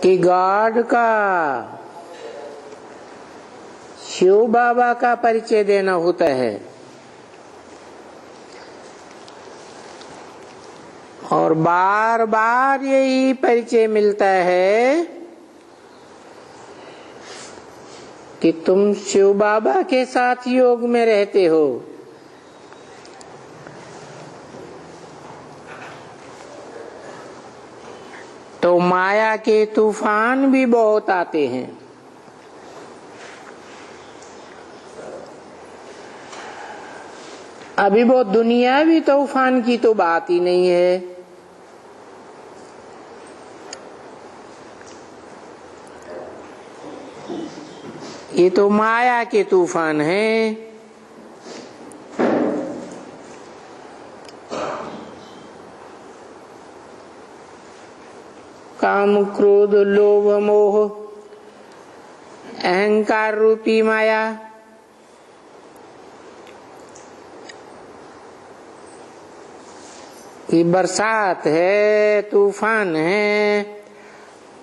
कि गॉड का, शिव बाबा का परिचय देना होता है। और बार बार यही परिचय मिलता है कि तुम शिव बाबा के साथ योग में रहते हो। तो माया के तूफान भी बहुत आते हैं। अभी वो दुनियावी तूफान की तो बात ही नहीं है। ये तो माया के तूफान हैं। काम, क्रोध, लोभ, मोह, अहंकार रूपी माया। ये बरसात है, तूफान है,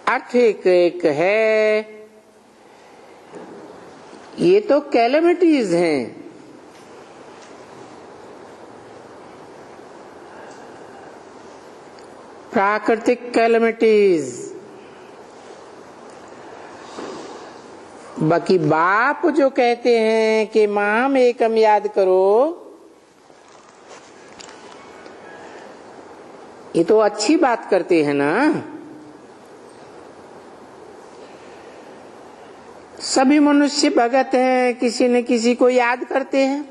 अर्थक्वेक है, ये तो कैलेमिटीज हैं। प्राकृतिक कैलेमिटीज। बाकी बाप जो कहते हैं कि माम एकम याद करो, ये तो अच्छी बात करते हैं ना। सभी मनुष्य भगत हैं, किसी न किसी को याद करते हैं।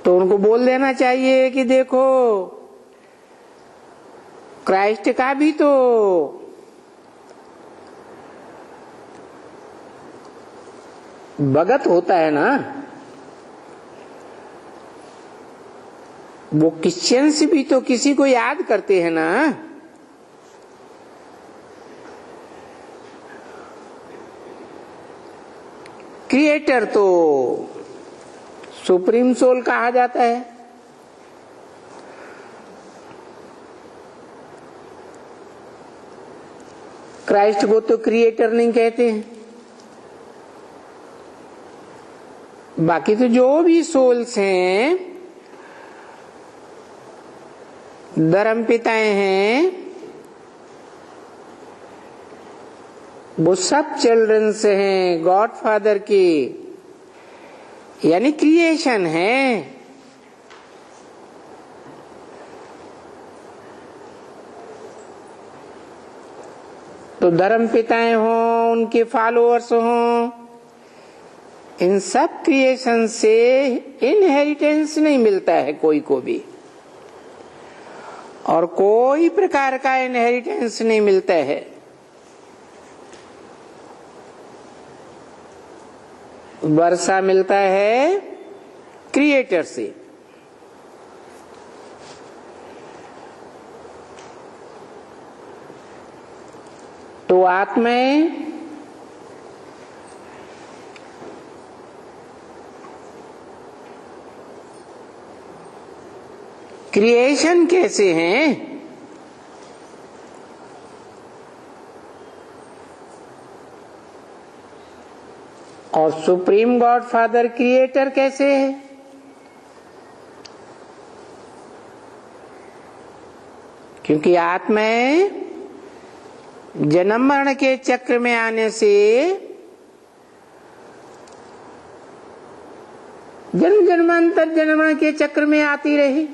तो उनको बोल देना चाहिए कि देखो, क्राइस्ट का भी तो भगत होता है ना। वो क्रिश्चियंस भी तो किसी को याद करते हैं ना। क्रिएटर तो सुप्रीम सोल कहा जाता है। क्राइस्ट को तो क्रिएटर नहीं कहते हैं। बाकी तो जो भी सोल्स हैं, धर्म पिताएं हैं, वो सब चिल्ड्रंस हैं गॉड फादर की, यानी क्रिएशन है। तो धर्म पिताएं हों, उनके फॉलोअर्स हों, इन सब क्रिएशन से इनहेरिटेंस नहीं मिलता है कोई को भी, और कोई प्रकार का इनहेरिटेंस नहीं मिलता है। वर्षा मिलता है क्रिएटर से। तो आत्माएं क्रिएशन कैसे हैं? और सुप्रीम गॉड फादर क्रिएटर कैसे है? क्योंकि आत्माएं जन्म मरण के चक्र में आने से जन्म जन्मांतर जन्म के चक्र में आती रही।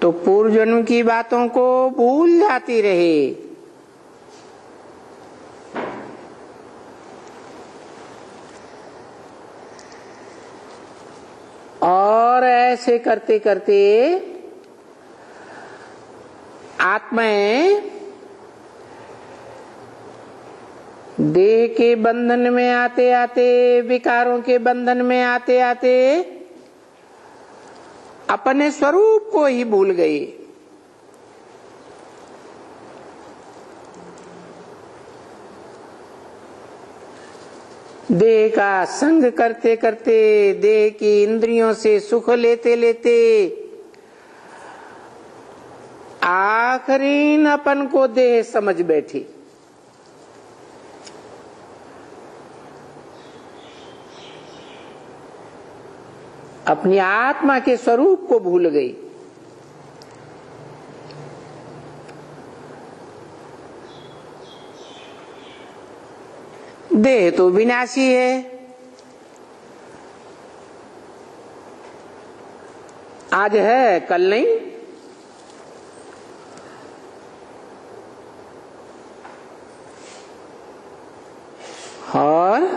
तो पूर्व जन्म की बातों को भूल जाती रही। और ऐसे करते करते आत्माएं देह के बंधन में आते आते, विकारों के बंधन में आते आते अपने स्वरूप को ही भूल गई। देह का संग करते करते, देह की इंद्रियों से सुख लेते लेते आखिरी अपन को देह समझ बैठी। अपनी आत्मा के स्वरूप को भूल गई। देह तो विनाशी है, आज है कल नहीं। और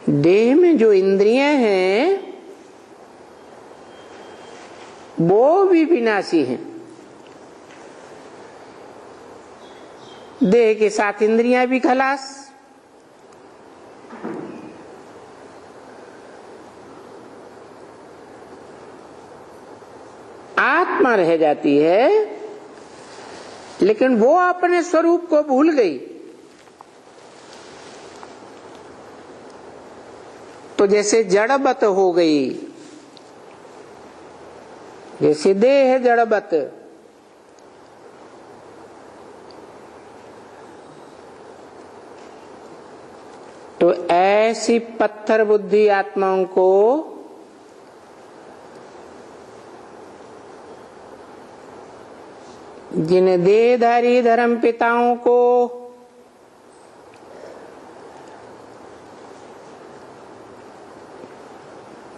देह में जो इंद्रियां हैं वो भी विनाशी हैं। देह के साथ इंद्रियां भी खलास। आत्मा रह जाती है, लेकिन वो अपने स्वरूप को भूल गई। तो जैसे जड़वत हो गई, जैसे देह है जड़वत, तो ऐसी पत्थर बुद्धि आत्माओं को जिन देहधारी धर्म पिताओं को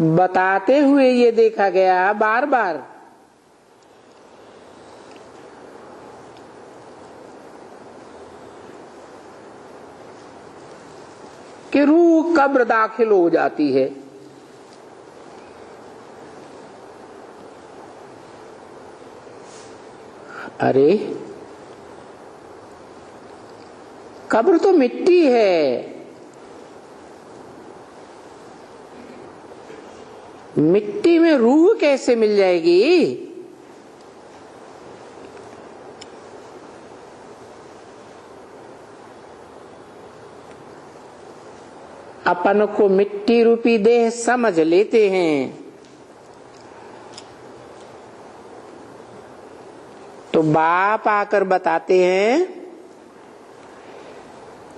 बताते हुए ये देखा गया बार बार कि रूह कब्र दाखिल हो जाती है। अरे कब्र तो मिट्टी है, मिट्टी में रूह कैसे मिल जाएगी? अपन को मिट्टी रूपी देह समझ लेते हैं, तो बाप आकर बताते हैं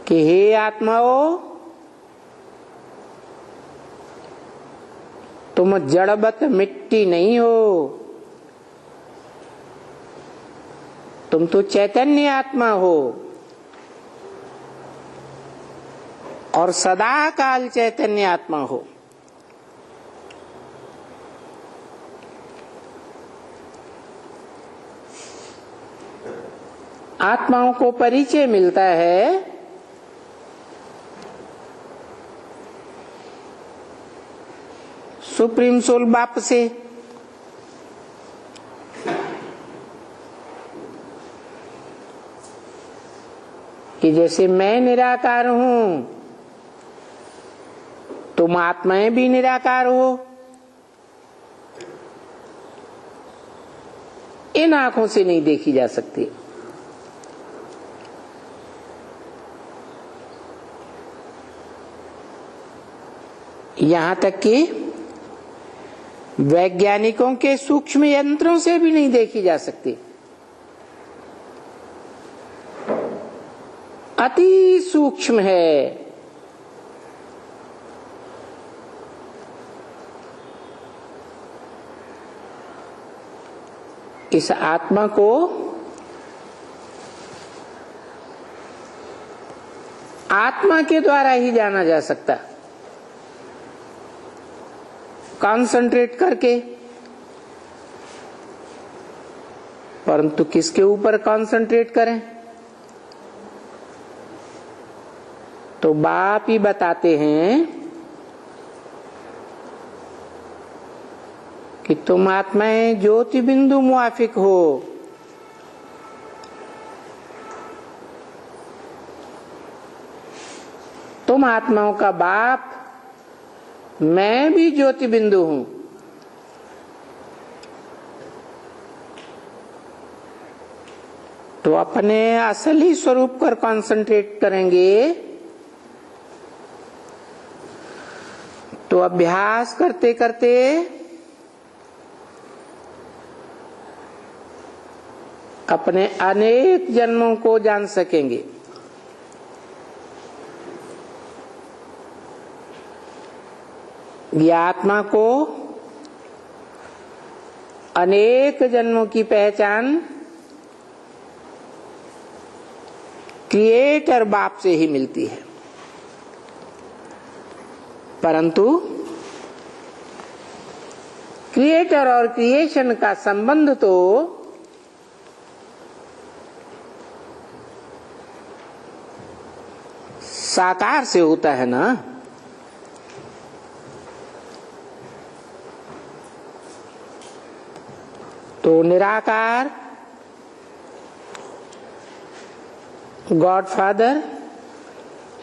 कि हे आत्माओं, तुम जड़वत मिट्टी नहीं हो, तुम तो चैतन्य आत्मा हो और सदा काल चैतन्य आत्मा हो। आत्माओं को परिचय मिलता है सुप्रीम सोल बाप से, कि जैसे मैं निराकार हूं, तुम आत्माएं भी निराकार हो। इन आंखों से नहीं देखी जा सकती। यहां तक कि वैज्ञानिकों के सूक्ष्म यंत्रों से भी नहीं देखी जा सकती। अति सूक्ष्म है। इस आत्मा को आत्मा के द्वारा ही जाना जा सकता, कंसंट्रेट करके। परंतु किसके ऊपर कंसंट्रेट करें? तो बाप ही बताते हैं कि तुम आत्माएं ज्योति बिंदु मुआफिक हो। तुम आत्माओं का बाप, मैं भी ज्योति बिंदु हूं। तो अपने असली स्वरूप पर कंसंट्रेट करेंगे तो अभ्यास करते करते अपने अनेक जन्मों को जान सकेंगे। ये आत्मा को अनेक जन्मों की पहचान क्रिएटर बाप से ही मिलती है, परंतु क्रिएटर और क्रिएशन का संबंध तो साकार से होता है ना। तो निराकार गॉड फादर,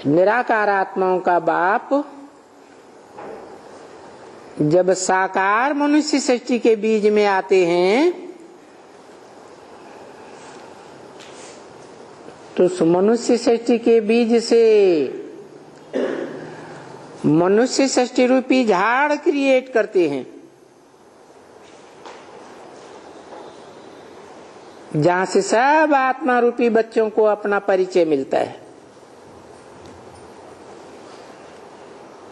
निराकार आत्माओं का बाप जब साकार मनुष्य सृष्टि के बीज में आते हैं तो उस मनुष्य सृष्टि के बीज से मनुष्य सृष्टि रूपी झाड़ क्रिएट करते हैं, जहां से सब आत्मा रूपी बच्चों को अपना परिचय मिलता है।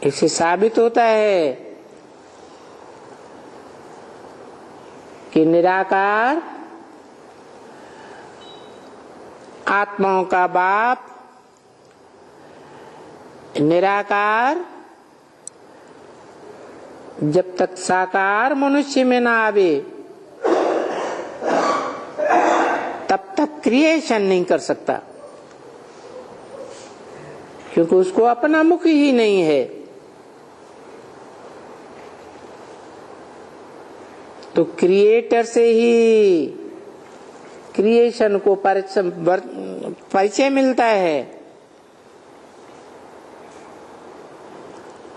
इससे साबित होता है कि निराकार आत्माओं का बाप, निराकार जब तक साकार मनुष्य में ना आवे तब तक क्रिएशन नहीं कर सकता, क्योंकि उसको अपना मुख ही नहीं है। तो क्रिएटर से ही क्रिएशन को परिचय मिलता है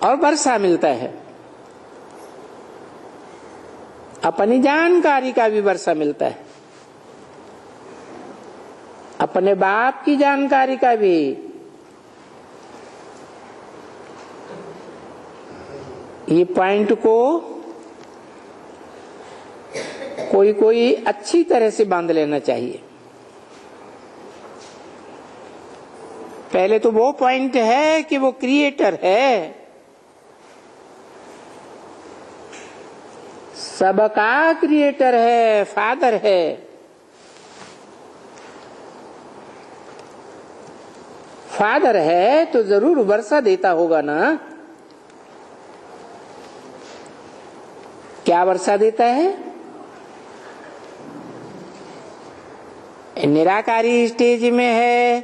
और वर्षा मिलता है, अपनी जानकारी का भी वर्षा मिलता है, अपने बाप की जानकारी का भी। ये पॉइंट को कोई अच्छी तरह से बांध लेना चाहिए। पहले तो वो पॉइंट है कि वो क्रिएटर है, सबका क्रिएटर है, फादर है। फादर है तो जरूर वर्षा देता होगा ना। क्या वर्षा देता है? निराकारी स्टेज में है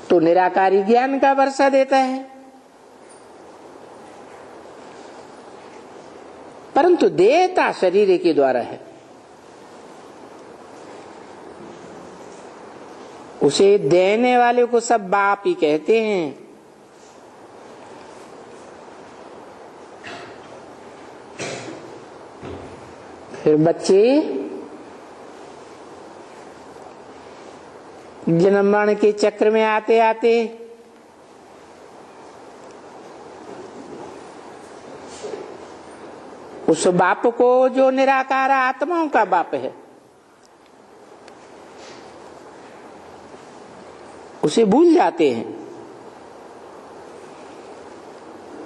तो निराकारी ज्ञान का वर्षा देता है, परंतु देता शरीर के द्वारा है। उसे देने वाले को सब बाप ही कहते हैं। फिर बच्चे जन्म मरण के चक्र में आते आते उस बाप को, जो निराकार आत्माओं का बाप है, उसे भूल जाते हैं।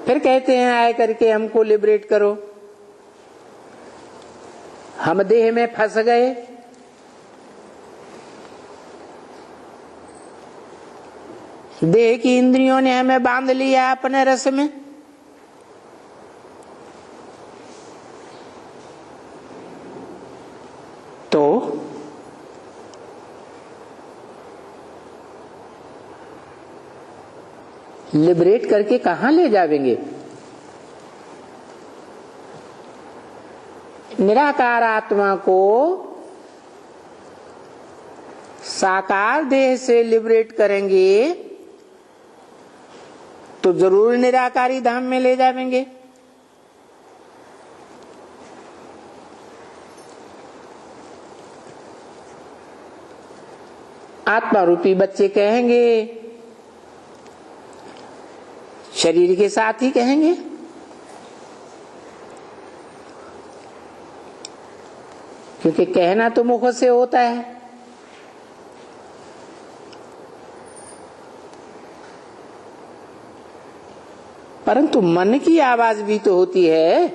फिर कहते हैं आए करके हमको लिबरेट करो, हम देह में फंस गए। देह की इंद्रियों ने हमें बांध लिया अपने रस में। तो लिबरेट करके कहां ले जावेंगे? निराकार आत्मा को साकार देह से लिबरेट करेंगे तो जरूर निराकारी धाम में ले जाएंगे। आत्मा रूपी बच्चे कहेंगे शरीर के साथ ही कहेंगे। क्योंकि कहना तो मुख से होता है, परंतु मन की आवाज भी तो होती है।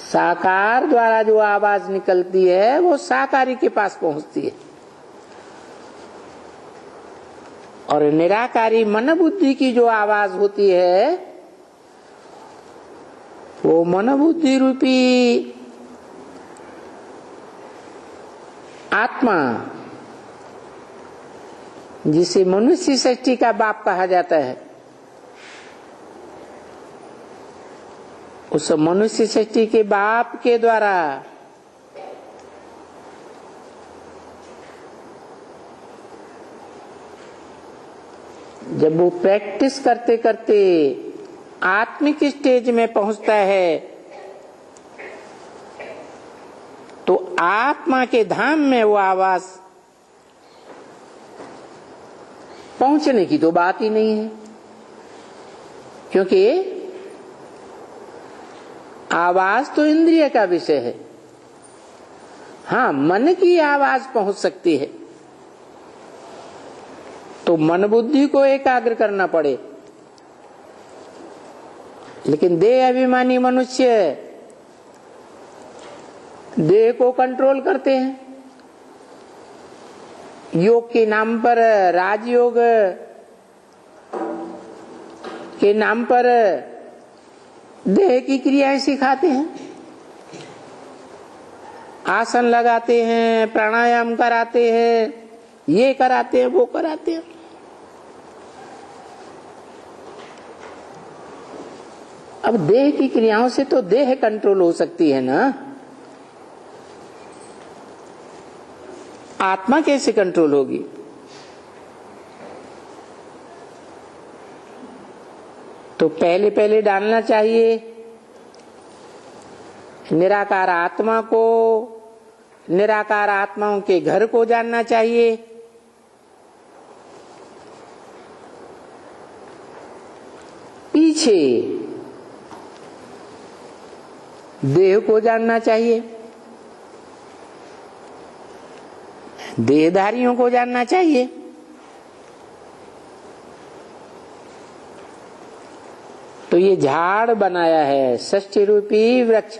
साकार द्वारा जो आवाज निकलती है वो साकारी के पास पहुंचती है, और निराकारी मन बुद्धि की जो आवाज होती है वो मन बुद्धि रूपी आत्मा, जिसे मनुष्य सृष्टि का बाप कहा जाता है, उस मनुष्य सृष्टि के बाप के द्वारा जब वो प्रैक्टिस करते करते आत्मिक स्टेज में पहुंचता है तो आत्मा के धाम में वो आवाज पहुंचने की तो बात ही नहीं है, क्योंकि आवाज तो इंद्रिय का विषय है। हाँ, मन की आवाज पहुंच सकती है तो मन बुद्धि को एकाग्र करना पड़े, लेकिन देह अभिमानी मनुष्य देह को कंट्रोल करते हैं। योग के नाम पर, राजयोग के नाम पर देह की क्रियाएं सिखाते हैं, आसन लगाते हैं, प्राणायाम कराते हैं, ये कराते हैं, वो कराते हैं। अब देह की क्रियाओं से तो देह कंट्रोल हो सकती है ना, आत्मा कैसे कंट्रोल होगी? तो पहले पहले डालना चाहिए निराकार आत्मा को, निराकार आत्माओं के घर को जानना चाहिए। पीछे देह को जानना चाहिए, देहधारियों को जानना चाहिए। तो ये झाड़ बनाया है षष्ठी रूपी वृक्ष,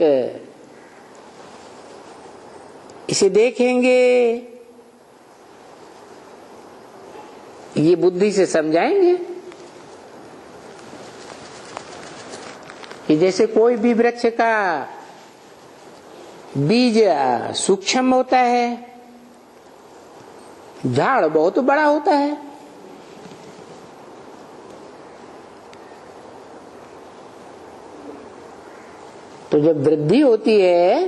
इसे देखेंगे, ये बुद्धि से समझाएंगे कि जैसे कोई भी वृक्ष का बीज सूक्ष्म होता है, झाड़ बहुत बड़ा होता है। तो जब वृद्धि होती है,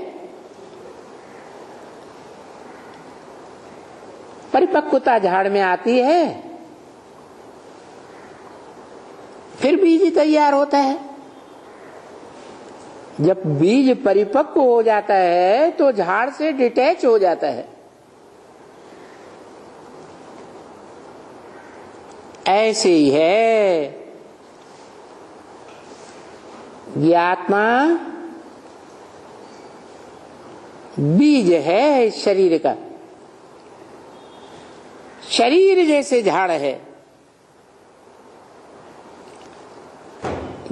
परिपक्वता झाड़ में आती है, फिर बीज तैयार होता है। जब बीज परिपक्व हो जाता है तो झाड़ से डिटैच हो जाता है। ऐसे ही है ये आत्मा, बीज है इस शरीर का। शरीर जैसे झाड़ है,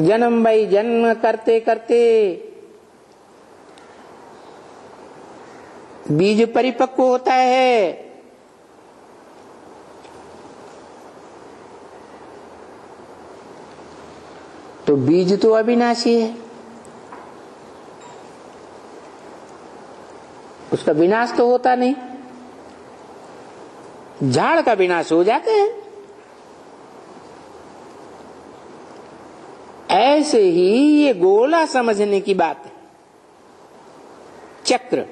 जन्म बाई जन्म करते करते बीज परिपक्व होता है, तो बीज तो अविनाशी है, उसका विनाश तो होता नहीं। झाड़ का विनाश हो जाते हैं। ऐसे ही ये गोला समझने की बात है। चक्र,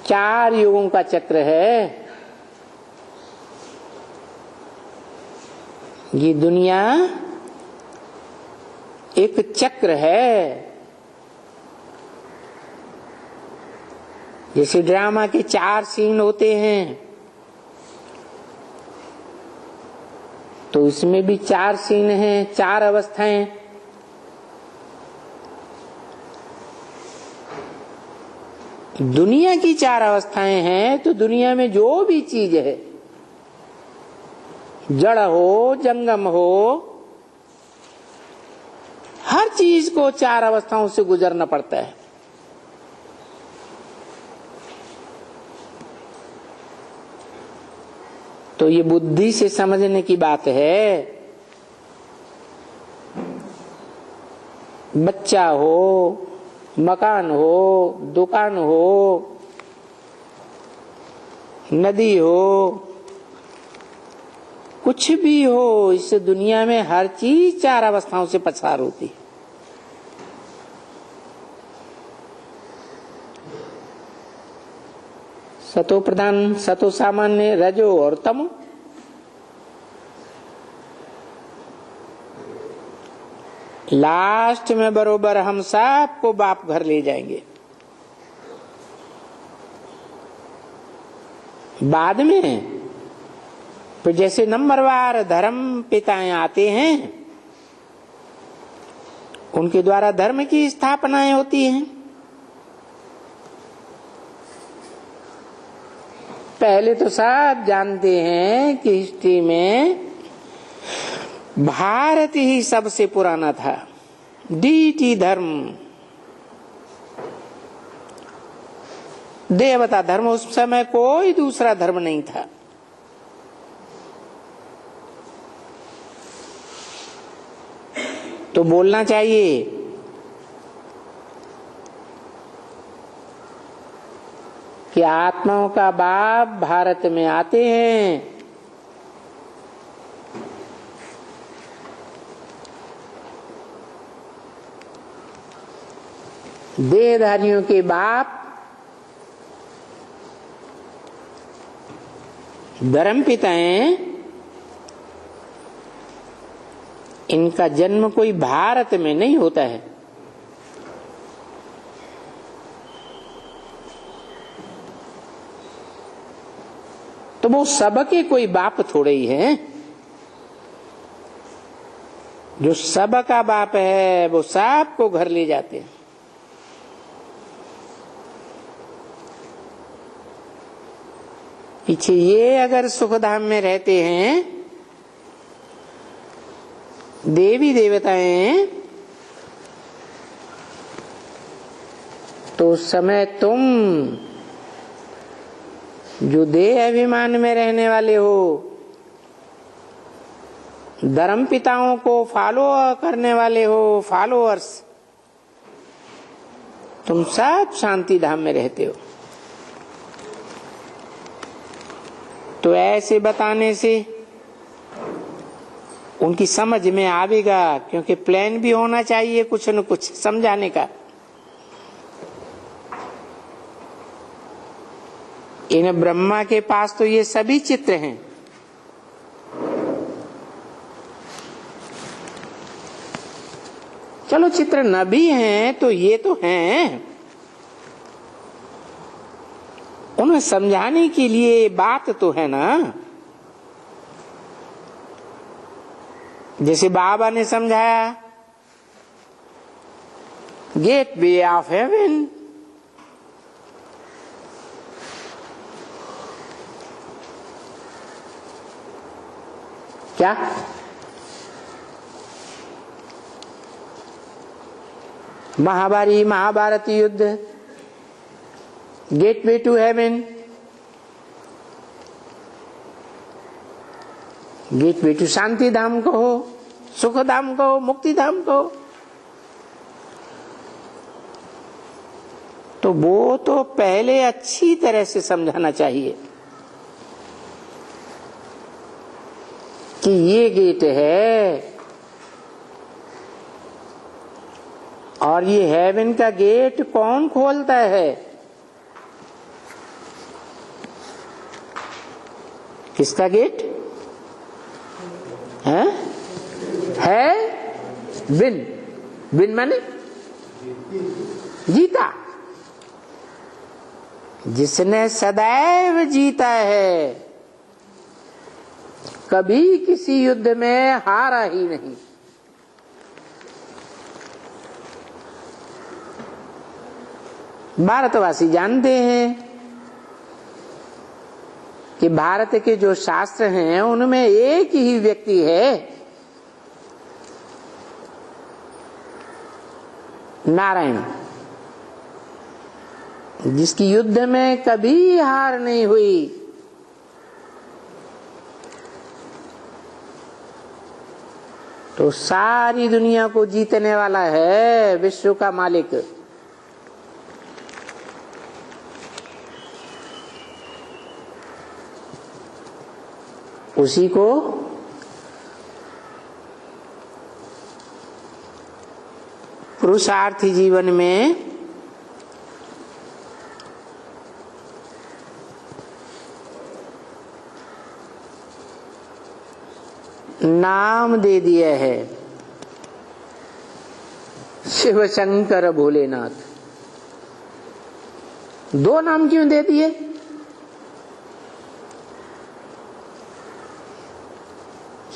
चार युगों का चक्र है। ये दुनिया एक चक्र है। जैसे ड्रामा के 4 सीन होते हैं, तो इसमें भी 4 सीन हैं, 4 अवस्थाएं। दुनिया की 4 अवस्थाएं हैं, तो दुनिया में जो भी चीज है, जड़ हो, जंगम हो, हर चीज को 4 अवस्थाओं से गुजरना पड़ता है। तो ये बुद्धि से समझने की बात है। बच्चा हो, मकान हो, दुकान हो, नदी हो, कुछ भी हो, इस दुनिया में हर चीज 4 अवस्थाओं से पसार होती है। सतो प्रधान, सतो सामान्य, रजो और तमो। लास्ट में बरोबर हम सबको बाप घर ले जाएंगे। बाद में फिर जैसे नंबरवार धर्म पिताएं आते हैं, उनके द्वारा धर्म की स्थापनाएं होती हैं। पहले तो सब जानते हैं कि हिस्ट्री में भारत ही सबसे पुराना था, डीटी धर्म, देवता धर्म। उस समय कोई दूसरा धर्म नहीं था। तो बोलना चाहिए कि आत्माओं का बाप भारत में आते हैं। देहधारियों के बाप धर्मपिता हैं। इनका जन्म कोई भारत में नहीं होता है। तो वो सबके कोई बाप थोड़े ही हैं। जो सबका बाप है वो सबको घर ले जाते हैं। पीछे ये अगर सुखधाम में रहते हैं देवी देवताएं, तो उस समय तुम जो देह अभिमान में रहने वाले हो, धर्म पिताओं को फॉलो करने वाले हो, फॉलोअर्स, तुम सब शांति धाम में रहते हो। तो ऐसे बताने से उनकी समझ में आवेगा, क्योंकि प्लान भी होना चाहिए कुछ न कुछ समझाने का। इन ब्रह्मा के पास तो ये सभी चित्र हैं। चलो चित्र न भी हैं तो ये तो हैं। उन्हें समझाने के लिए बात तो है ना। जैसे बाबा ने समझाया गेट वे ऑफ हेवन, क्या महाभारत युद्ध, gateway to heaven, gateway to शांति धाम कहो, सुख धाम कहो, मुक्ति धाम कहो। तो वो तो पहले अच्छी तरह से समझाना चाहिए कि ये गेट है और ये हेवन का गेट कौन खोलता है, किसका गेट है विन, विन माने जीता, जिसने सदैव जीता है, कभी किसी युद्ध में हारा ही नहीं। भारतवासी जानते हैं कि भारत के जो शास्त्र हैं उनमें एक ही व्यक्ति है, नारायण, जिसकी युद्ध में कभी हार नहीं हुई। तो सारी दुनिया को जीतने वाला है विश्व का मालिक। उसी को पुरुषार्थी जीवन में नाम दे दिया है, शिव शंकर भोलेनाथ। दो नाम क्यों दे दिए?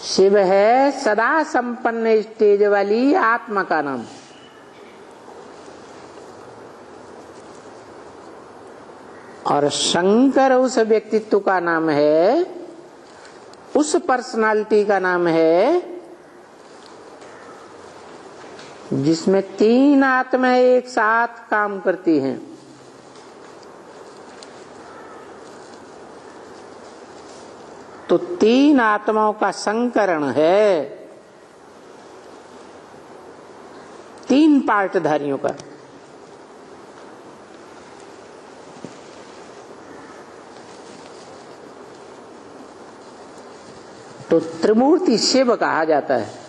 शिव है सदा संपन्न स्टेज वाली आत्मा का नाम, और शंकर उस व्यक्तित्व का नाम है, उस पर्सनालिटी का नाम है जिसमें तीन आत्माएं एक साथ काम करती हैं। तो तीन आत्माओं का संकरण है, तीन पार्टधारियों का। तो त्रिमूर्ति शिव कहा जाता है।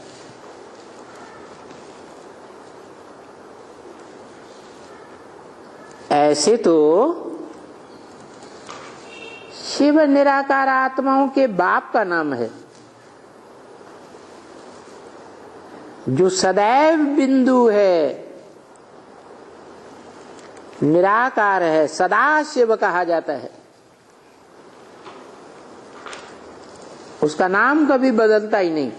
ऐसे तो शिव निराकार आत्माओं के बाप का नाम है, जो सदैव बिंदु है, निराकार है, सदा शिव कहा जाता है। उसका नाम कभी बदलता ही नहीं।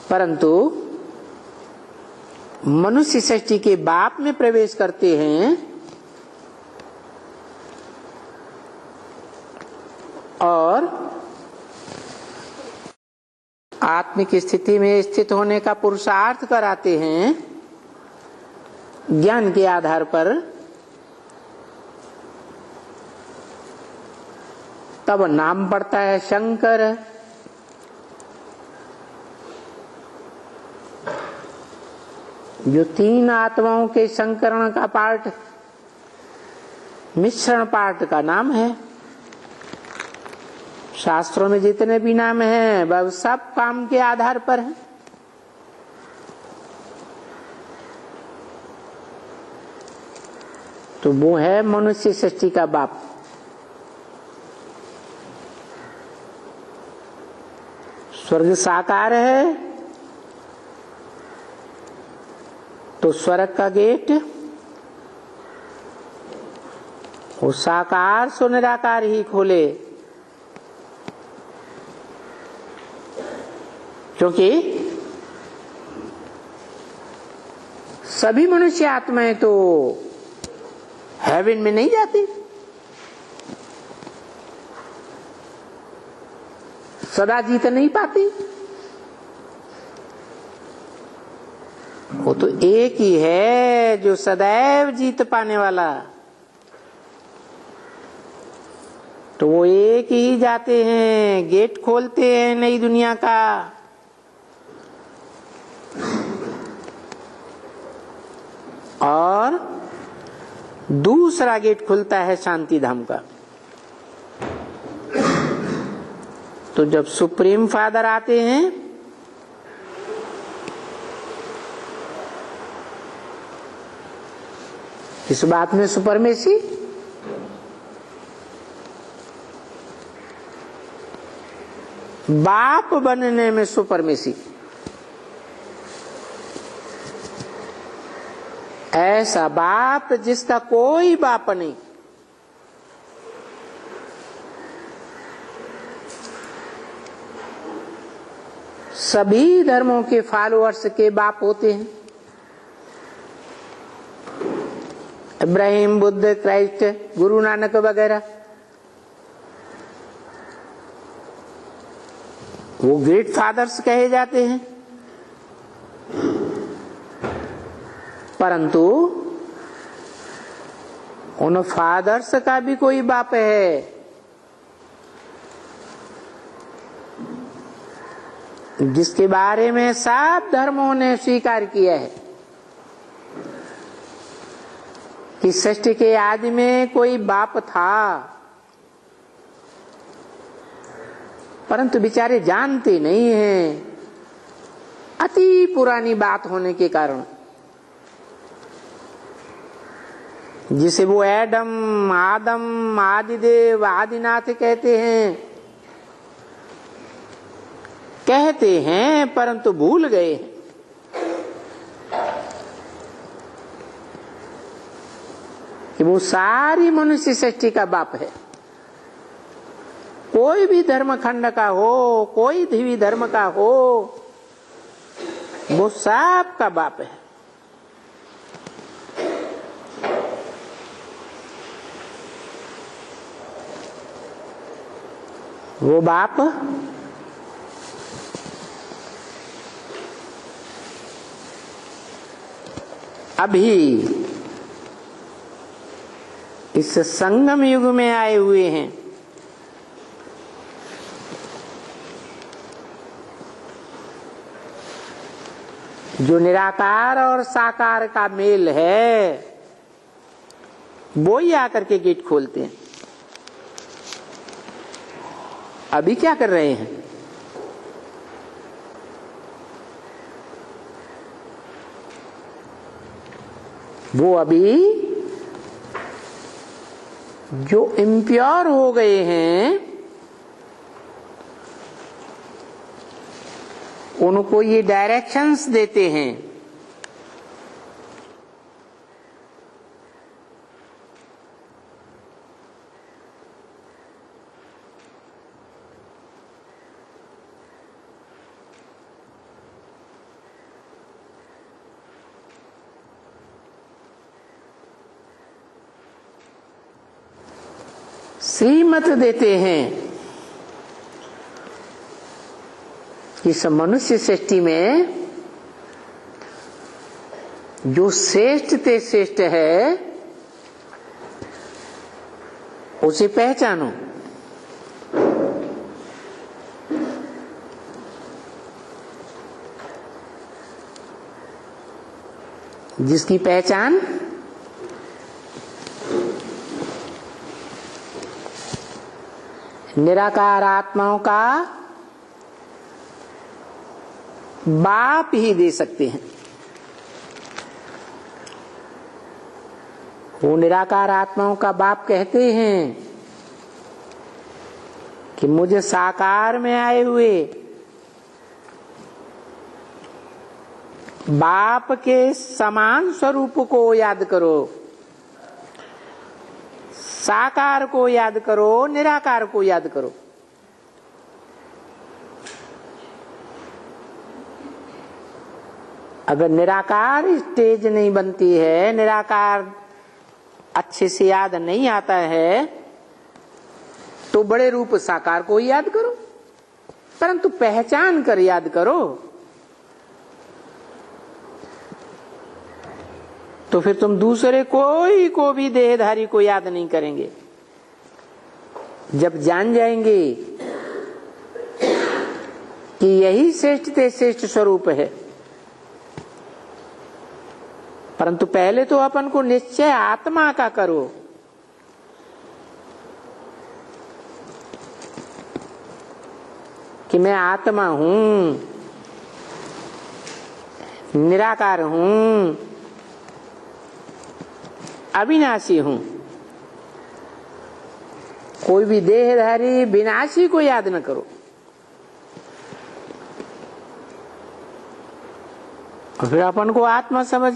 परंतु मनुष्य सृष्टि के बाप में प्रवेश करते हैं और आत्मिक स्थिति में स्थित होने का पुरुषार्थ कराते हैं ज्ञान के आधार पर, तब नाम पड़ता है शंकर। जो तीन आत्माओं के संकरण का पार्ट, मिश्रण पार्ट का नाम है। शास्त्रों में जितने भी नाम हैं वह सब काम के आधार पर है। तो वो है मनुष्य सृष्टि का बाप। स्वर्ग साकार है तो स्वर्ग का गेट वो साकार सो निराकार ही खोले, क्योंकि सभी मनुष्य आत्माएं तो हेवन में नहीं जाती, सदा जीत नहीं पाती। वो तो एक ही है जो सदैव जीत पाने वाला। तो वो एक ही जाते हैं, गेट खोलते हैं नई दुनिया का। और दूसरा गेट खुलता है शांति धाम का। तो जब सुप्रीम फादर आते हैं इस बात में सुपरमेसी, बाप बनने में सुपरमेसी। ऐसा बाप जिसका कोई बाप नहीं। सभी धर्मों के फॉलोअर्स के बाप होते हैं। इब्राहिम, बुद्ध, क्राइस्ट, गुरु नानक वगैरह, वो ग्रेट फादर्स कहे जाते हैं। परंतु उन फादर्स का भी कोई बाप है जिसके बारे में सब धर्मों ने स्वीकार किया है कि सृष्टि के आदि में कोई बाप था, परंतु बेचारे जानते नहीं हैं, अति पुरानी बात होने के कारण, जिसे वो एडम, आदम, आदिदेव, आदिनाथ कहते हैं परंतु भूल गए हैं। कि वो सारी मनुष्य सृष्टि का बाप है। कोई भी धर्म खंड का हो, कोई भी धर्म का हो, वो सब का बाप है। वो बाप अभी इस संगम युग में आए हुए हैं। जो निराकार और साकार का मेल है, वो ही आकर के गेट खोलते हैं। अभी क्या कर रहे हैं? वो अभी जो इम्प्योर हो गए हैं उनको ये डायरेक्शंस देते हैं। श्रीमत देते हैं कि इस मनुष्य सृष्टि में जो श्रेष्ठ ते श्रेष्ठ है उसे पहचानो। जिसकी पहचान निराकार आत्माओं का बाप ही दे सकते हैं। वो निराकार आत्माओं का बाप कहते हैं कि मुझे साकार में आए हुए बाप के समान स्वरूप को याद करो, साकार को याद करो, निराकार को याद करो। अगर निराकार स्टेज नहीं बनती है, निराकार अच्छे से याद नहीं आता है, तो बड़े रूप साकार को याद करो, परंतु पहचान कर याद करो। तो फिर तुम दूसरे कोई को भी देहधारी को याद नहीं करेंगे। जब जान जाएंगे कि यही श्रेष्ठ ते श्रेष्ठ स्वरूप है, परंतु पहले तो अपन को निश्चय आत्मा का करो। कि मैं आत्मा हूं, निराकार हूं, अविनाशी हूं। कोई भी देहधारी विनाशी को याद न करो। और फिर अपन को आत्मा समझ,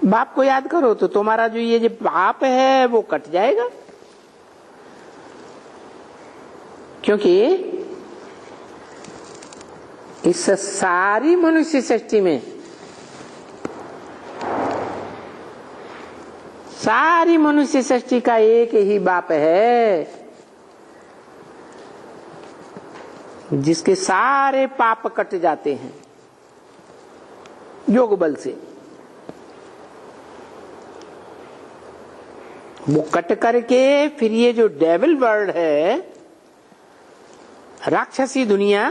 बाप को याद करो तो तुम्हारा जो ये जो पाप है वो कट जाएगा। क्योंकि इस सारी मनुष्य सृष्टि में, सारी मनुष्य सृष्टि का एक ही बाप है जिसके सारे पाप कट जाते हैं योग बल से। वो कट करके फिर ये जो डेविल वर्ल्ड है, राक्षसी दुनिया,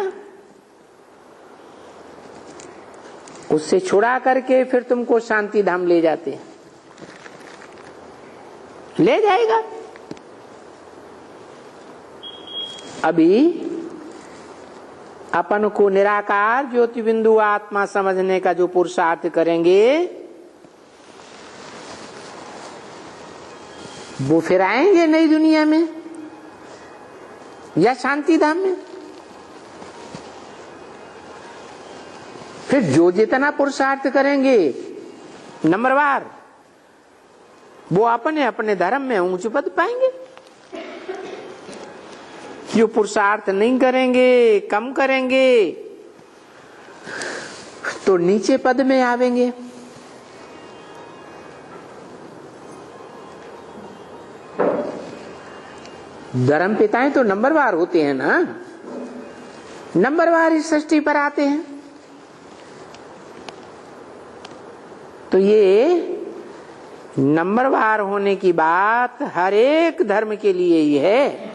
उससे छुड़ा करके फिर तुमको शांति धाम ले जाते हैं, ले जाएगा। अभी अपन को निराकार ज्योति बिंदु आत्मा समझने का जो पुरुषार्थ करेंगे वो फिर आएंगे नई दुनिया में या शांति धाम में। फिर जो जितना पुरुषार्थ करेंगे नंबरवार, वो अपने अपने धर्म में ऊंच पद पाएंगे। जो पुरुषार्थ नहीं करेंगे, कम करेंगे, तो नीचे पद में आवेंगे। धर्म पिताएं तो नंबरवार होते हैं ना, नंबरवार इस सृष्टि पर आते हैं। तो ये नंबरवार होने की बात हर एक धर्म के लिए ही है।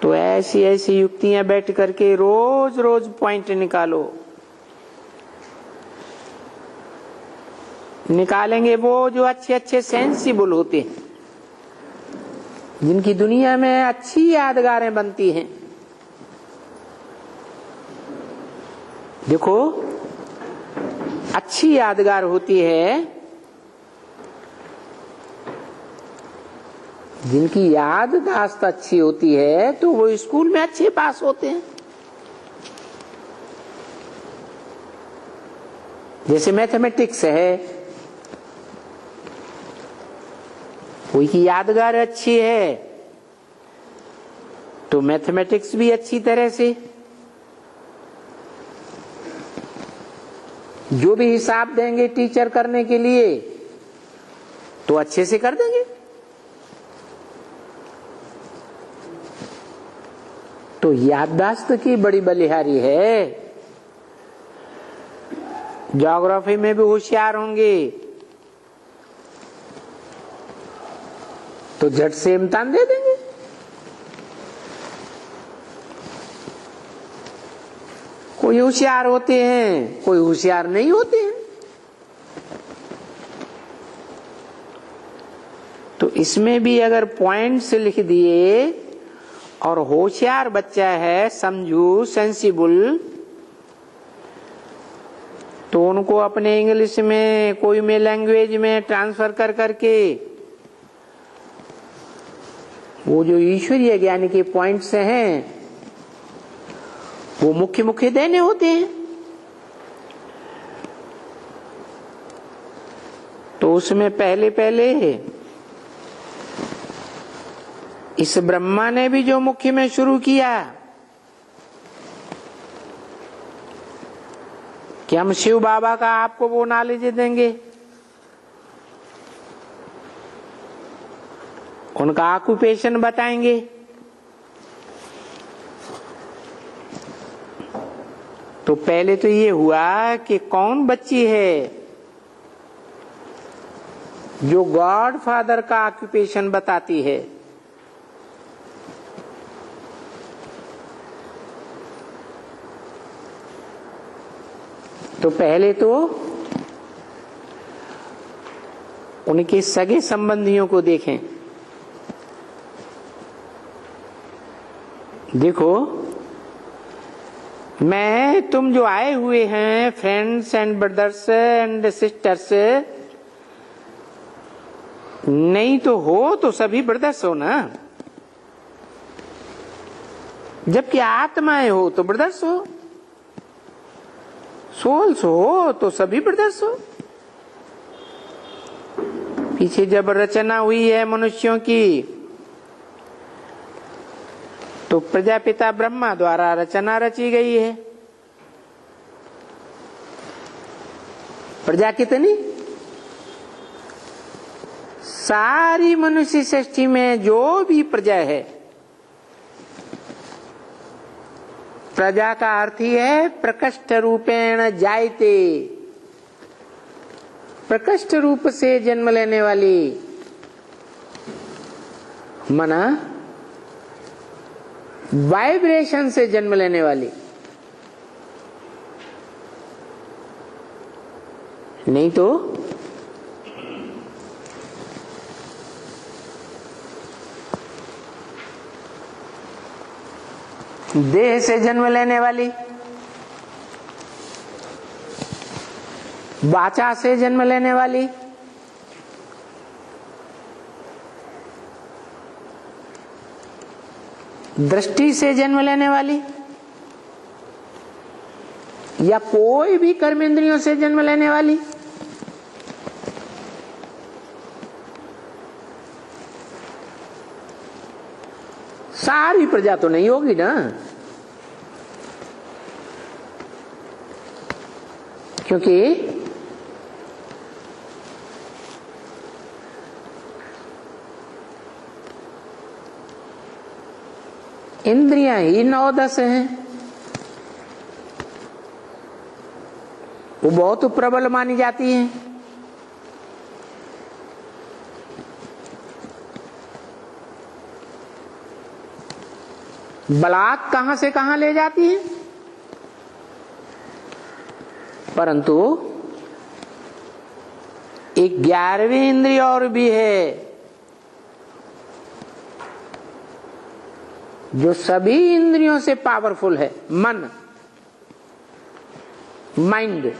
तो ऐसी ऐसी युक्तियां बैठ करके रोज रोज पॉइंट निकालेंगे वो जो अच्छे अच्छे सेंसिबल होते हैं, जिनकी दुनिया में अच्छी यादगारें बनती हैं। देखो, अच्छी यादगार होती है जिनकी याददाश्त अच्छी होती है, तो वो स्कूल में अच्छे पास होते हैं। जैसे मैथमेटिक्स है, कोई की यादगार अच्छी है तो मैथमेटिक्स भी अच्छी तरह से, जो भी हिसाब देंगे टीचर करने के लिए तो अच्छे से कर देंगे। तो याददाश्त की बड़ी बलिहारी है। ज्योग्राफी में भी होशियार होंगे तो झट से इम्तिहान दे देंगे। कोई होशियार होते हैं, कोई होशियार नहीं होते हैं। तो इसमें भी अगर पॉइंट्स लिख दिए और होशियार बच्चा है, समझू, सेंसिबल, तो उनको अपने इंग्लिश में कोई में लैंग्वेज में ट्रांसफर कर करके वो जो ईश्वरीय ज्ञान के पॉइंट्स हैं वो मुख्य मुख्य देने होते हैं। तो उसमें पहले पहले इस ब्रह्मा ने भी जो मुख्य में शुरू किया कि हम शिव बाबा का आपको वो नॉलेज देंगे, उनका ऑक्यूपेशन बताएंगे, तो पहले तो ये हुआ कि कौन बच्ची है जो गॉड फादर का ऑक्यूपेशन बताती है। तो पहले तो उनके सगे संबंधियों को देखें। देखो, मैं तुम जो आए हुए हैं friends and brothers and sisters, नहीं तो हो तो सभी ब्रदर्स हो ना, जबकि आत्माएं हो तो ब्रदर्स हो। सोल्स हो तो सभी ब्रदर्स हो। पीछे जब रचना हुई है मनुष्यों की तो प्रजापिता ब्रह्मा द्वारा रचना रची गई है। प्रजा कितनी? सारी मनुष्य सृष्टि में जो भी प्रजा है, प्रजा का अर्थ ही है प्रकृष्ट रूपेण जायते, प्रकृष्ट रूप से जन्म लेने वाली, मना वाइब्रेशन से जन्म लेने वाली। नहीं तो देह से जन्म लेने वाली, वाचा से जन्म लेने वाली, दृष्टि से जन्म लेने वाली, या कोई भी कर्मेंद्रियों से जन्म लेने वाली, सारी प्रजा तो नहीं होगी ना, क्योंकि इंद्रियां ही 9-10 हैं। वो बहुत प्रबल मानी जाती हैं। बलात् कहां से कहां ले जाती है, परंतु एक 11वीं इंद्रिय और भी है जो सभी इंद्रियों से पावरफुल है, मन, माइंड।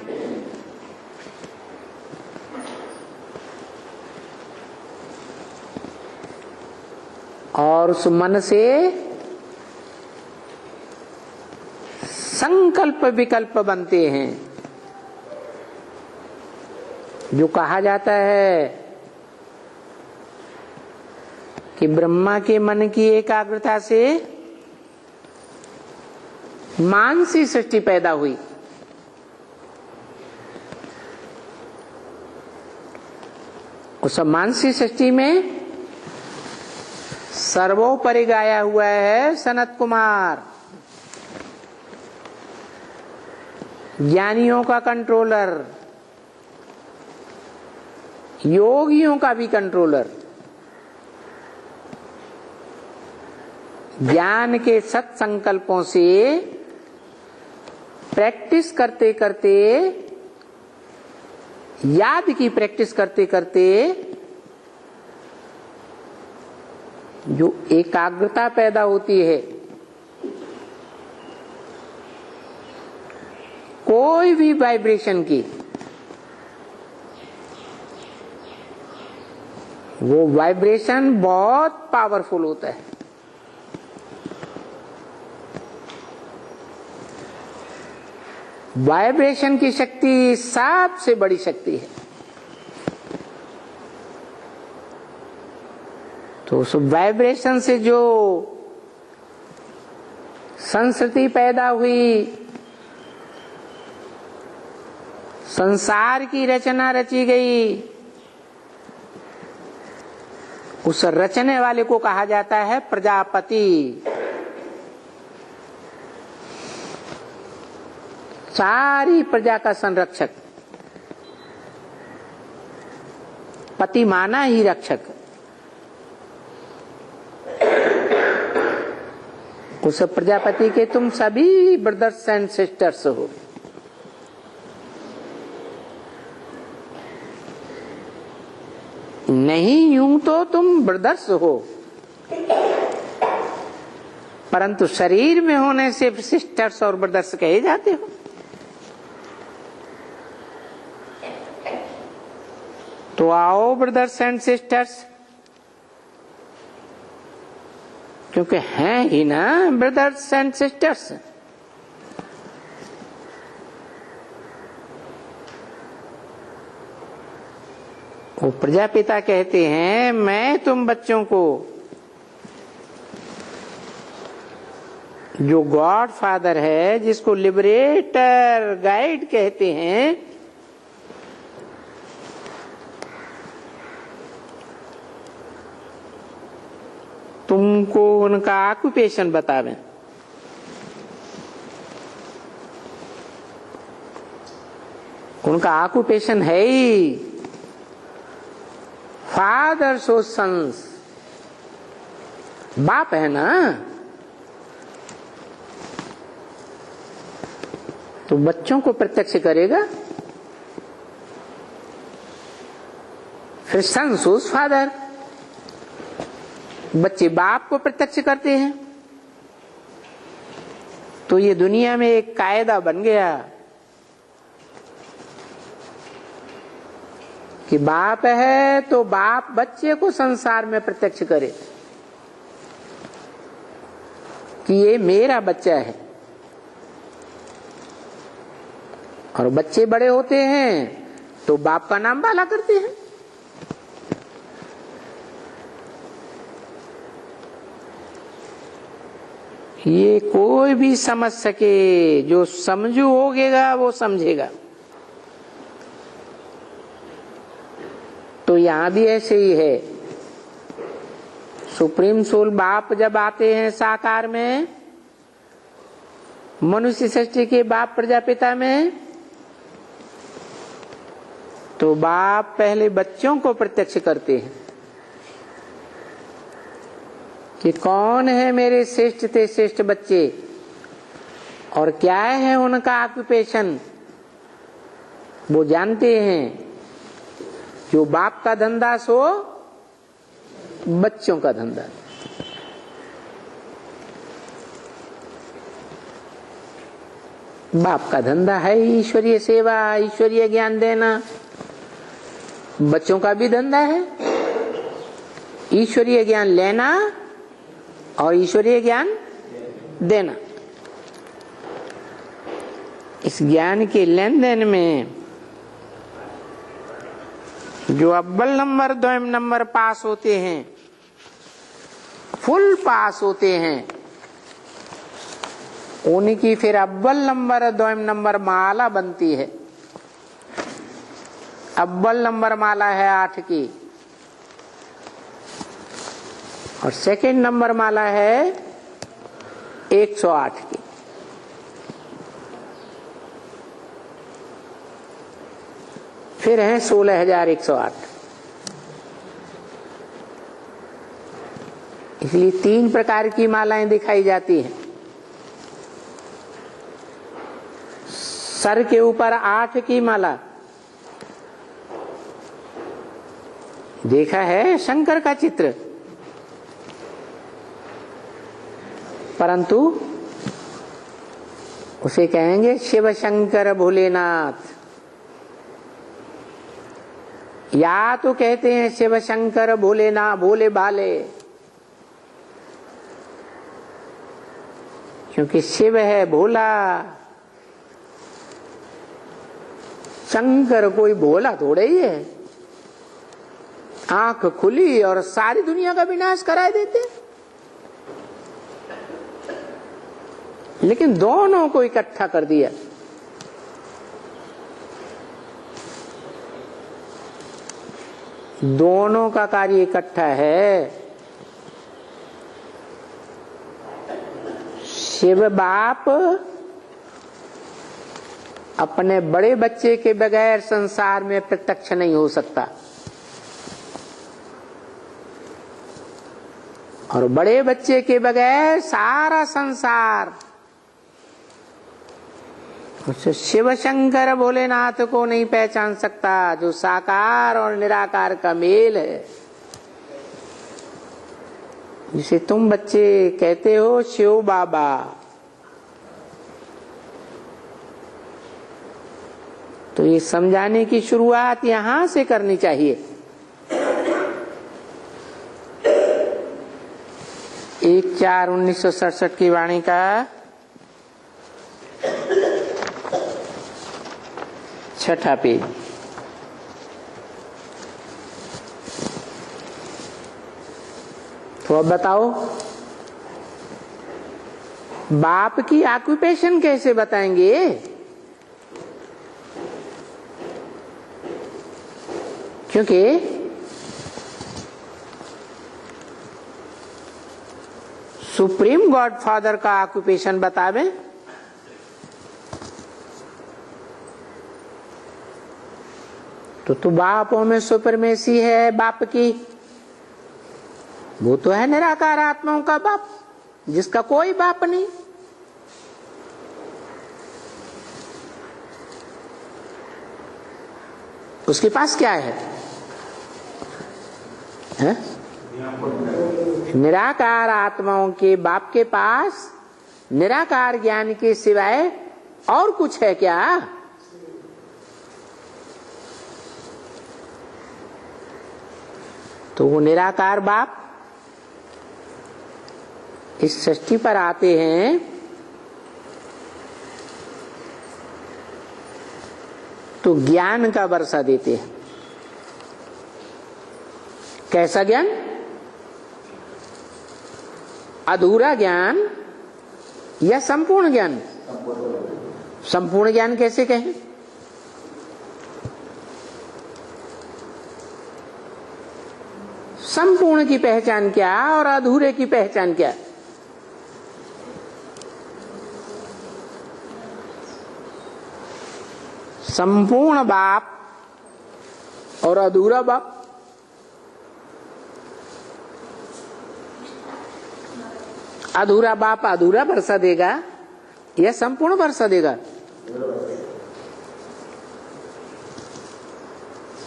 और उस मन से संकल्प विकल्प बनते हैं, जो कहा जाता है कि ब्रह्मा के मन की एकाग्रता से मानसी सृष्टि पैदा हुई। उस मानसी सृष्टि में सर्वोपरि गाया हुआ है सनत कुमार, ज्ञानियों का कंट्रोलर, योगियों का भी कंट्रोलर। ज्ञान के सत्संकल्पों से प्रैक्टिस करते करते, याद की प्रैक्टिस करते करते जो एकाग्रता पैदा होती है, कोई भी वाइब्रेशन की, वो वाइब्रेशन बहुत पावरफुल होता है। वाइब्रेशन की शक्ति सबसे बड़ी शक्ति है। तो उस वाइब्रेशन से जो संस्कृति पैदा हुई, संसार की रचना रची गई, उस रचने वाले को कहा जाता है प्रजापति। सारी प्रजा का संरक्षक, पति माना ही रक्षक। उस प्रजापति के तुम सभी ब्रदर्स एंड सिस्टर्स हो। नहीं यूं तो तुम ब्रदर्स हो, परंतु शरीर में होने से सिस्टर्स और ब्रदर्स कहे जाते हो। तो आओ ब्रदर्स एंड सिस्टर्स, क्योंकि हैं ही ना ब्रदर्स एंड सिस्टर्स। वो प्रजापिता कहते हैं मैं तुम बच्चों को, जो गॉड फादर है, जिसको लिबरेटर गाइड कहते हैं, तुमको उनका ऑक्यूपेशन बतावें। उनका ऑक्यूपेशन है ही फादर्स और सन्स, बाप है ना। तो बच्चों को प्रत्यक्ष करेगा, फिर सन्स उस फादर, बच्चे बाप को प्रत्यक्ष करते हैं। तो ये दुनिया में एक कायदा बन गया कि बाप है तो बाप बच्चे को संसार में प्रत्यक्ष करे कि ये मेरा बच्चा है। और बच्चे बड़े होते हैं तो बाप का नाम बाला करते हैं। ये कोई भी समझ सके, जो समझू होगेगा वो समझेगा। तो यहां भी ऐसे ही है। सुप्रीम सोल बाप जब आते हैं साकार में, मनुष्य सृष्टि के बाप प्रजापिता में, तो बाप पहले बच्चों को प्रत्यक्ष करते हैं कि कौन है मेरे श्रेष्ठ ते श्रेष्ठ बच्चे और क्या है उनका ऑक्यूपेशन, वो जानते हैं। जो बाप का धंधा सो बच्चों का धंधा। बाप का धंधा है ईश्वरीय सेवा, ईश्वरीय ज्ञान देना। बच्चों का भी धंधा है ईश्वरीय ज्ञान लेना और ईश्वरीय ज्ञान देना। इस ज्ञान के लेन देन में जो अव्वल नंबर द्वयम नंबर पास होते हैं, फुल पास होते हैं, उनकी फिर अव्वल नंबर द्वयम नंबर माला बनती है। अव्वल नंबर माला है 8 की और सेकंड नंबर माला है 108 की। फिर है 16,108। इसलिए 3 प्रकार की मालाएं दिखाई जाती हैं। सर के ऊपर 8 की माला देखा है, शंकर का चित्र, परंतु उसे कहेंगे शिव शंकर भोलेनाथ, या तो कहते हैं शिव शंकर भोलेनाथ भोले भाले, क्योंकि शिव है भोला, शंकर कोई भोला थोड़े ही है। आंख खुली और सारी दुनिया का विनाश करा देते। लेकिन दोनों को इकट्ठा कर दिया। दोनों का कार्य इकट्ठा है। शिव बाप अपने बड़े बच्चे के बगैर संसार में प्रत्यक्ष नहीं हो सकता, और बड़े बच्चे के बगैर सारा संसार उस शिव शंकर भोलेनाथ को नहीं पहचान सकता, जो साकार और निराकार का मेल है। जिसे तुम बच्चे कहते हो शिव बाबा, तो ये समझाने की शुरुआत यहां से करनी चाहिए। 1/4/1967 की वाणी का 6ठा पेज। तो अब बताओ बाप की ऑक्यूपेशन कैसे बताएंगे? क्योंकि सुप्रीम गॉड फादर का ऑक्यूपेशन बतावे तो बापों में सुपरमेसी है बाप की। वो तो है निराकार आत्माओं का बाप जिसका कोई बाप नहीं। उसके पास क्या है? निराकार आत्माओं के बाप के पास निराकार ज्ञान के सिवाय और कुछ है क्या? तो वो निराकार बाप इस सृष्टि पर आते हैं तो ज्ञान का वर्षा देते हैं। कैसा ज्ञान? अधूरा ज्ञान या संपूर्ण ज्ञान? संपूर्ण ज्ञान कैसे कहें? संपूर्ण की पहचान क्या और अधूरे की पहचान क्या? संपूर्ण बाप और अधूरा बाप। अधूरा बाप अधूरा वर्षा देगा या संपूर्ण वर्षा देगा?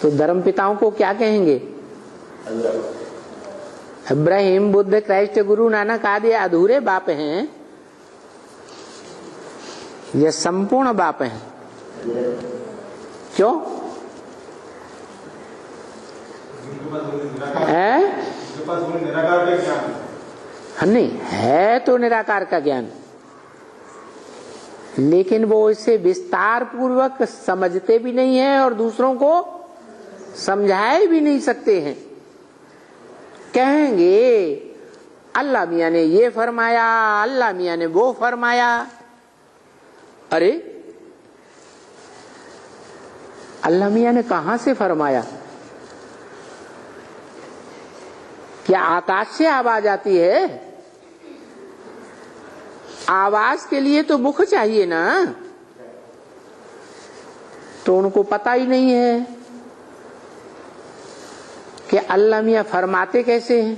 तो धर्म पिताओं को क्या कहेंगे? इब्राहिम, बुद्ध, क्राइस्ट, गुरु नानक आदि अधूरे बाप हैं या संपूर्ण बाप हैं? क्यों? नहीं है तो निराकार का ज्ञान, लेकिन वो इसे विस्तार पूर्वक समझते भी नहीं है और दूसरों को समझाए भी नहीं सकते हैं। कहेंगे अल्लाह मियां ने ये फरमाया, अल्लाह मियां ने वो फरमाया। अरे अल्लाह मियां ने कहां से फरमाया? क्या आकाश से आवाज आती है? आवाज के लिए तो मुख चाहिए ना। तो उनको पता ही नहीं है कि अल्लाह मियां फरमाते कैसे हैं,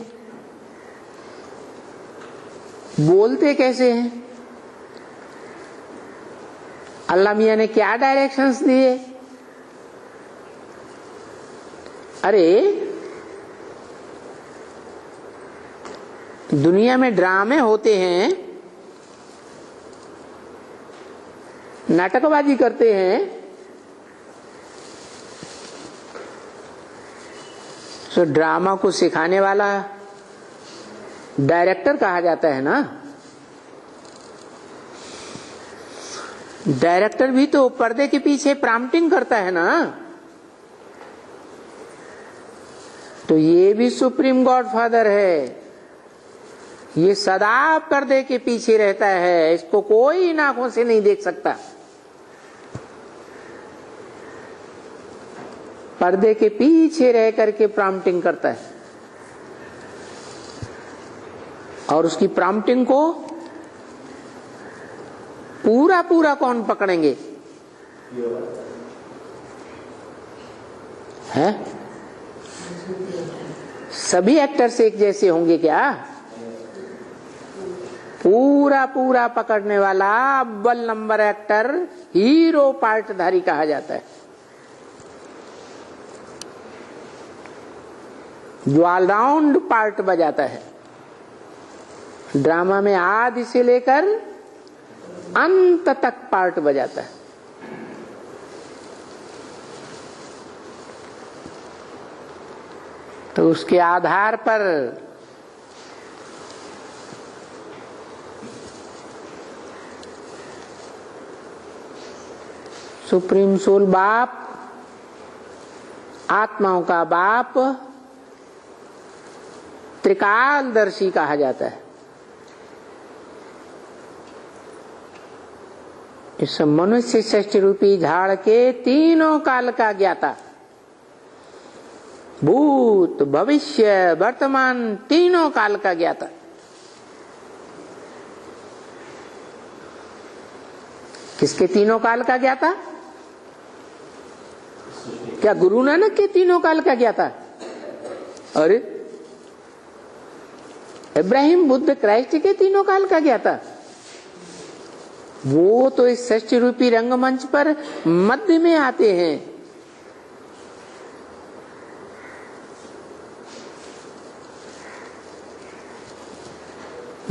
बोलते कैसे हैं, अल्लाह मियां ने क्या डायरेक्शंस दिए। अरे दुनिया में ड्रामे होते हैं, नाटकबाजी करते हैं, तो ड्रामा को सिखाने वाला डायरेक्टर कहा जाता है ना। डायरेक्टर भी तो पर्दे के पीछे प्रॉम्प्टिंग करता है ना। तो ये भी सुप्रीम गॉड फादर है, ये सदा पर्दे के पीछे रहता है, इसको कोई इन आंखों से नहीं देख सकता। पर्दे के पीछे रह करके प्रॉम्प्टिंग करता है और उसकी प्रॉम्प्टिंग को पूरा पूरा कौन पकड़ेंगे? है? सभी एक्टर्स एक जैसे होंगे क्या? पूरा पूरा पकड़ने वाला अव्वल नंबर एक्टर हीरो पार्टधारी कहा जाता है, जो ऑलराउंड पार्ट बजाता है। ड्रामा में आदि से लेकर अंत तक पार्ट बजाता है। तो उसके आधार पर सुप्रीम सोल बाप, आत्माओं का बाप त्रिकालदर्शी कहा जाता है। इस मनुष्य सृष्टि रूपी झाड़ के तीनों काल का ज्ञाता, भूत भविष्य वर्तमान तीनों काल का ज्ञाता। किसके तीनों काल का ज्ञाता? क्या गुरु नानक के तीनों काल का ज्ञाता? अरे इब्राहिम बुद्ध क्राइस्ट के तीनों काल का ज्ञाता? वो तो इस सृष्टि रूपी रंगमंच पर मध्य में आते हैं।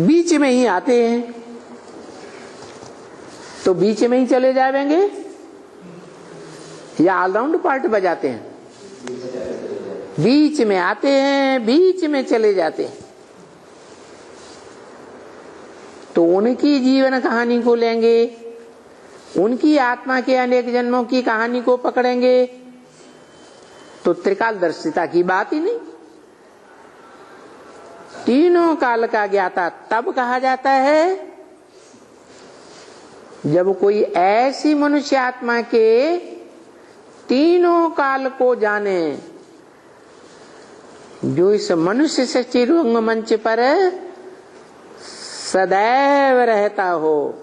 बीच में ही आते हैं, तो बीच में ही चले जाएंगे या ऑलराउंड पार्ट बजाते हैं? बीच में आते हैं, बीच में चले जाते हैं। तो उनकी जीवन कहानी को लेंगे, उनकी आत्मा के अनेक जन्मों की कहानी को पकड़ेंगे, तो त्रिकालदर्शिता की बात ही नहीं। तीनों काल का ज्ञाता तब कहा जाता है जब कोई ऐसी मनुष्य आत्मा के तीनों काल को जाने जो इस मनुष्य सृष्टि रंगमंच पर सदैव रहता हो।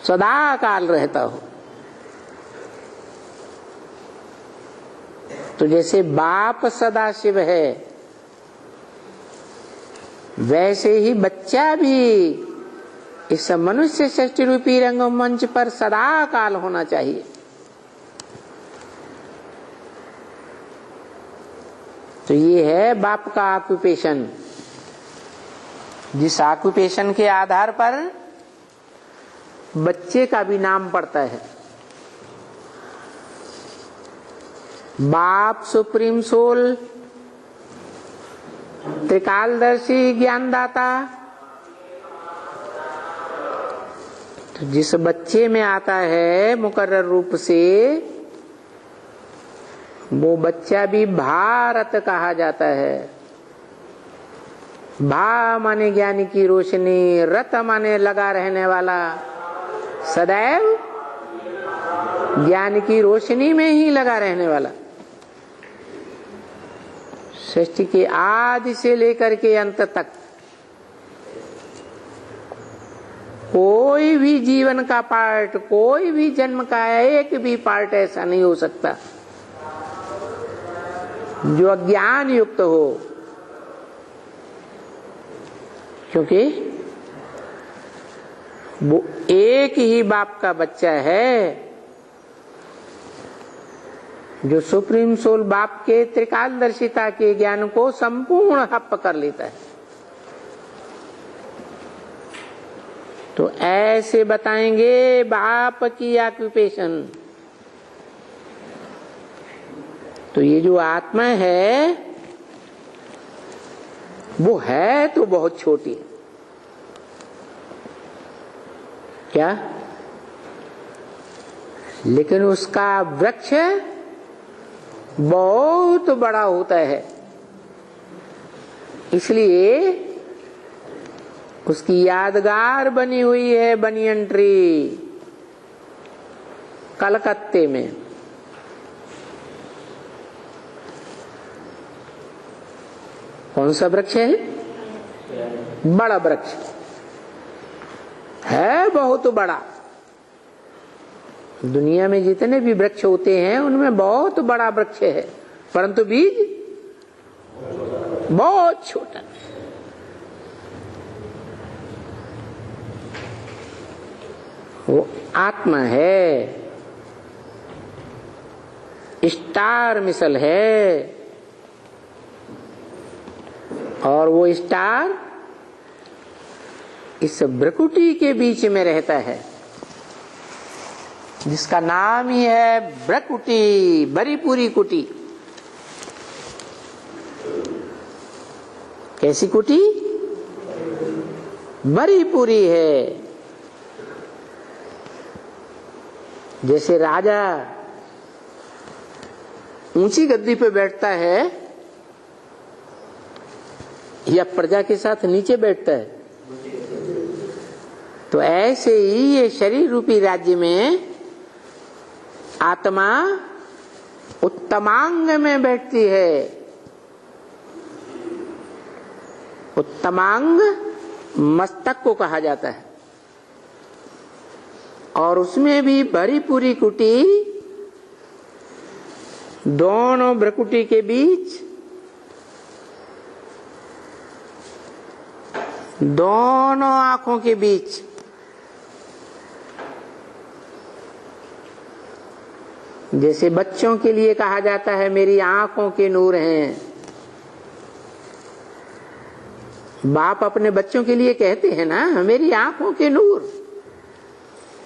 सदा काल रहता हो। तो जैसे बाप सदा शिव है, वैसे ही बच्चा भी इस मनुष्य सृष्टि रूपी रंगमंच पर सदा काल होना चाहिए। तो ये है बाप का ऑक्यूपेशन, जिस ऑक्यूपेशन के आधार पर बच्चे का भी नाम पड़ता है। बाप सुप्रीम सोल, त्रिकालदर्शी ज्ञानदाता। तो जिस बच्चे में आता है मुकर्रर रूप से, वो बच्चा भी भारत कहा जाता है। भा माने ज्ञान की रोशनी, रत माने लगा रहने वाला, सदैव ज्ञान की रोशनी में ही लगा रहने वाला। सृष्टि के आदि से लेकर के अंत तक कोई भी जीवन का पार्ट, कोई भी जन्म का एक भी पार्ट ऐसा नहीं हो सकता जो अज्ञान युक्त हो, क्योंकि वो एक ही बाप का बच्चा है जो सुप्रीम सोल बाप के त्रिकालदर्शिता के ज्ञान को संपूर्ण हप कर लेता है। तो ऐसे बताएंगे बाप की ऑक्यूपेशन। तो ये जो आत्मा है वो है तो बहुत छोटी, क्या? लेकिन उसका वृक्ष बहुत बड़ा होता है। इसलिए उसकी यादगार बनी हुई है बनियन ट्री, कलकत्ते में। कौन सा वृक्ष है? बड़ा वृक्ष है, बहुत बड़ा। दुनिया में जितने भी वृक्ष होते हैं उनमें बहुत बड़ा वृक्ष है, परंतु बीज बहुत छोटा। वो आत्मा है, स्टार मिसल है, और वो स्टार इस भ्रकुटी के बीच में रहता है, जिसका नाम ही है भ्रकुटी, बरीपुरी कुटी। कैसी कुटी? बरीपुरी है। जैसे राजा ऊंची गद्दी पे बैठता है या प्रजा के साथ नीचे बैठता है? तो ऐसे ही ये शरीर रूपी राज्य में आत्मा उत्तमांग में बैठती है। उत्तमांग मस्तक को कहा जाता है, और उसमें भी भरी पूरी कुटी, दोनों भ्रकुटी के बीच, दोनों आंखों के बीच जैसे बच्चों के लिए कहा जाता है मेरी आंखों के नूर हैं, बाप अपने बच्चों के लिए कहते हैं ना मेरी आंखों के नूर।